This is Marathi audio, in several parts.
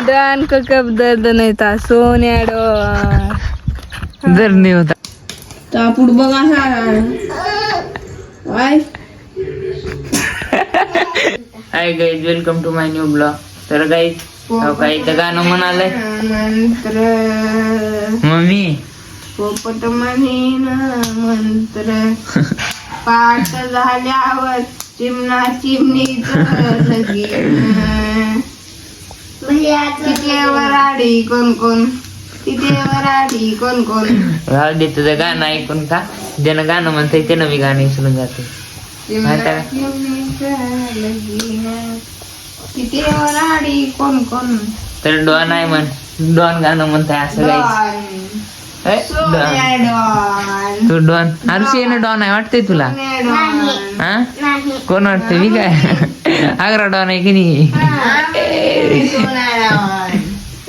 डॉन को कब दर्द नहीं था सोन्या डॉन दर्द नाही होता. तापूड बघा hi hi guys, welcome to my new vlog. तर गाईज काही तर गाणं म्हणालंय मंत्र मम्मी. पोपट म्हणीन मंत्र पाठ झाल्यावर चिमणा चिमणीच लगीन तिथे वराडी कोण कोण तिथे वराडी कोण कोण. राहू दे तुझं गाणं ऐकून का, ज्यानं गाणं म्हणतंय त्यानं मी गाणं विसरून जाते. चिमणा चिमणीच लगीन तिथे वराडी कोण कोण. तर डॉन आहे म्हण, डॉन गाणं म्हणताय असं गाईज. सोन्या डॉन तू डॉन आरुषी ना डॉन आहे वाटतंय तुला. सोन्या डॉन हा कोण वाटतंय मी काय आग्रा डॉन आहे की नाही. सोन्या डॉन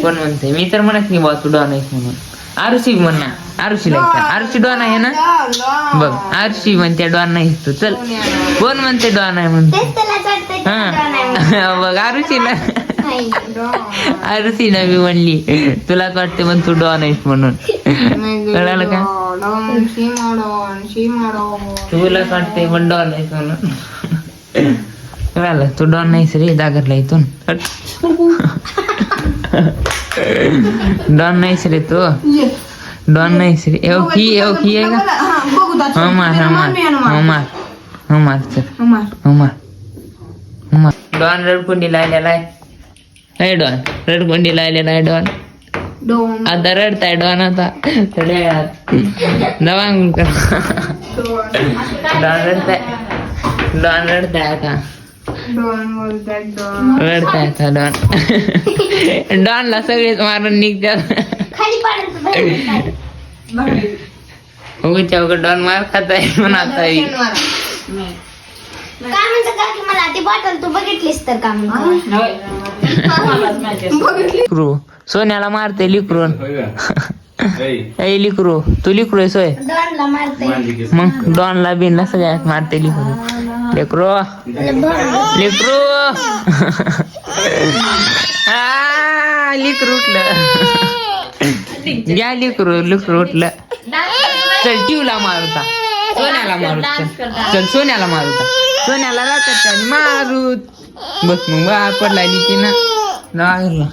कोण म्हणते, मी तर म्हणत नाही बा तू डॉन आहेस म्हणून. आरुषी म्हण ना, आरुषीला विचार. आरुषी डॉन आहे ना बघ. आरुषी म्हणते डॉन नाही तू. चल कोण म्हणते डॉन आहे म्हणते. हा बघ आरुषीला आरुषी ना मी म्हणली तुलाच वाटते पण तू डॉन आहेस म्हणून. कळालं का, तुलाच वाटते पण डॉन आहेस म्हणून. कळालं, तू डॉन नाहीस रे. दागरला इथून डॉन नाहीस रे तू. डॉन नाहीस रे. एवढी आहे का. हो मार चल हो मार. डॉन रडकुंडी लायलेला आहे. हे डॉन रडकुंडी लायलेला आहे. डॉन आता रडताय डॉन. आता दवांग डॉन रडताय. डॉन रडताय आता. रडताय आता डॉन. डॉनला सगळेच मारून निघतात. डॉन मार खात आहे म्हणून आता मला ती बॉटल तू बघितलीस तर काम लिकरू सोन्याला मारते. लिकरून ए लिकरू तू लिकरू आहे सोय. डॉनला मारते मग डॉनला बिनला सगळ्यात मारते लिकरू. लेकरू लेकरू लिकरू उठलं. घ्या लिकरू लिकरू उठलं. चल टीवला मारूता. सोन्याला मारूत. चल सोन्याला मारूता. सोन्याला राहतात आणि मारूत. बस मग बा पडला ती ना लागला.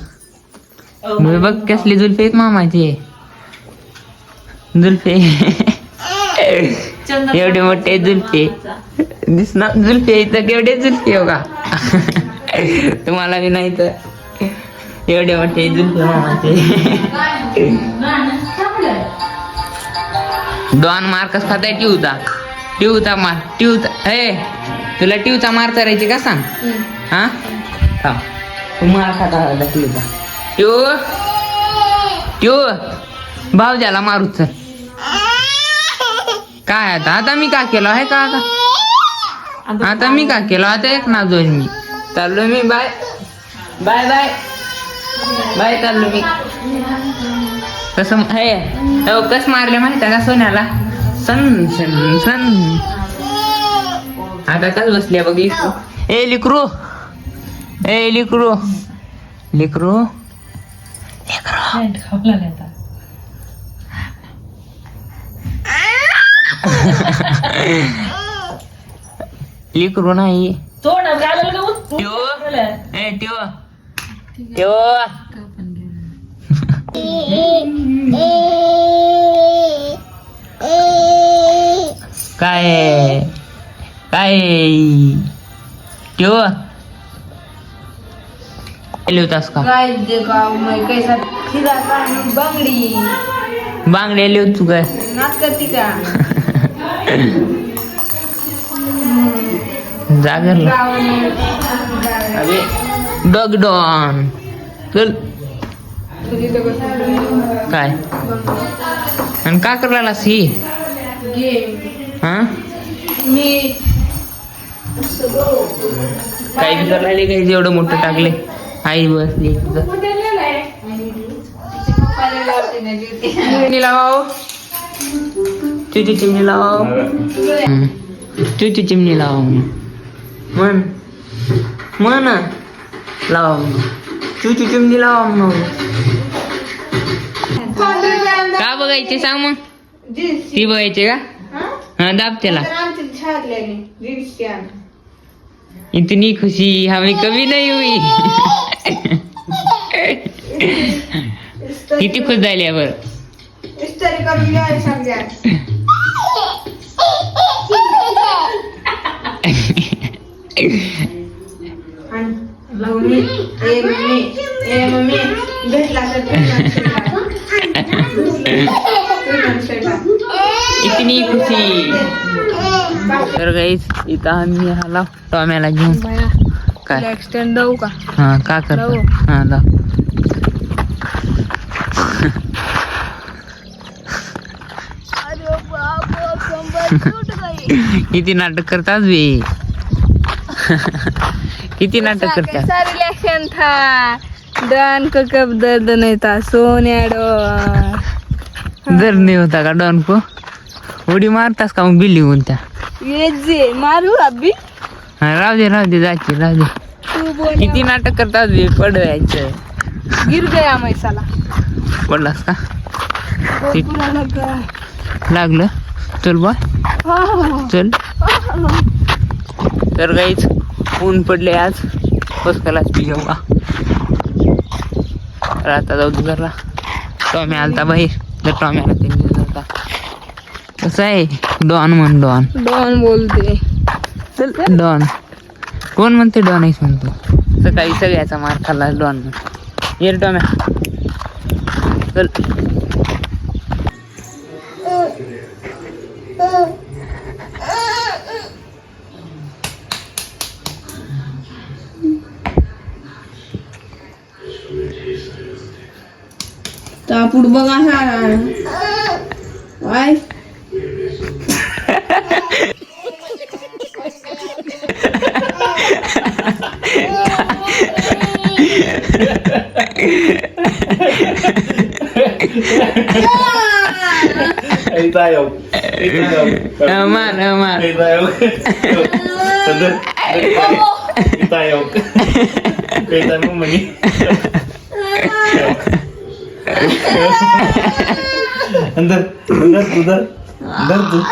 बघ कसली जुल्फे आहेत मामाचे. जुल्फे एवढे मोठे जुल्फे दिसणार. जुल्फे इथं केवढे जुल्फे हो का तुम्हाला बी नाही तर एवढे मोठे जुल्फे मामाचे. डॉन मार कस खाताय. टिवता मार टिवता. हे तुला टिवचा मार करायची का सांग. हा तू मार खाता टिवता. टिव भावजाला मारू. चल काय आता मी का केलं आहे का. आता मी का केलं. आता एक ना दोन मी चाललो. मी बाय बाय बाय बाय चाललो मी. कसं हे कस मारले माहिती का सोन्याला. सन सन सन. आता कस बसल्या बघ लिकरू. ए लिकरू ए लिकरू लिकरू लिकरू नाही. काय काय लिहतास का. काय कैसा खिला बांगडी बांगड्या लिहत तू काय नाच करती का. जागरला अबे डॉग डॉन. चल काय आणि का करायलास ही. हा मी काही बी करायला काही एवढं मोठं टाकले. आई बसली चिमणी लाव. तुझी चिमणी लाव. तुझी चिमणी लाव. मन मन लाव. चुची चिमणी लावा मग. का बघायचे सांग मग. ती बघायचे का? हाँ दाब त्याला. इतनी खुशी हमें कभी नहीं हुई. किती खुश झाली आहे बरं. इतनी खुशी. तर गाईस इथं आम्ही आला टॉम्याला घेऊन. काय एक्सटेंड देऊ का? हा का करतो. हा दाव. किती नाटक करतात बे. किती नाटक करतात. रिलेक्शन था डॉन को कब दर्द नहीं था सोन्या डॉन. जर नाही होता का डॉन को उडी मारतास का मग बिल्डिंग त्या. ये जे मारू अभी. राहू दे जायची राहू दे. तू बोल. किती नाटक करतात बे. पडवायचं. गिर गया मैसाला. पडलास का. पूरा लगा. लागलं. चल बा चल. तर गाईच ऊन पडले आज. पसकालाच पिऊ का. आता जाऊ दे जरा. टॉमी आलता बाहेर तर टॉम्याला त्यांनी होता. कसं आहे डॉन म्हण. डॉन बोलते. चल डॉन. कोण म्हणते डॉन आहेस म्हणतो. सकाळी सगळ्याचा मार खाल्ला डॉन म्हणून. ये रे टॉम्या चल. पुढ बघा काय.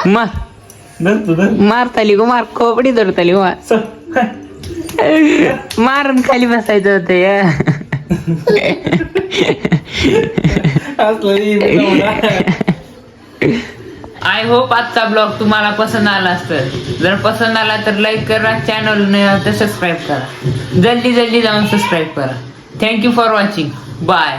मार मारताली गो. मार खोपडी धरताली गो. मारून खाली बसायचं होतं. आय होप आजचा ब्लॉग तुम्हाला पसंत आला असेल. जर पसंत आला तर लाईक करा. चॅनल तर सबस्क्राईब करा. जल्दी जाऊन सबस्क्राईब करा. Thank you for watching. बाय.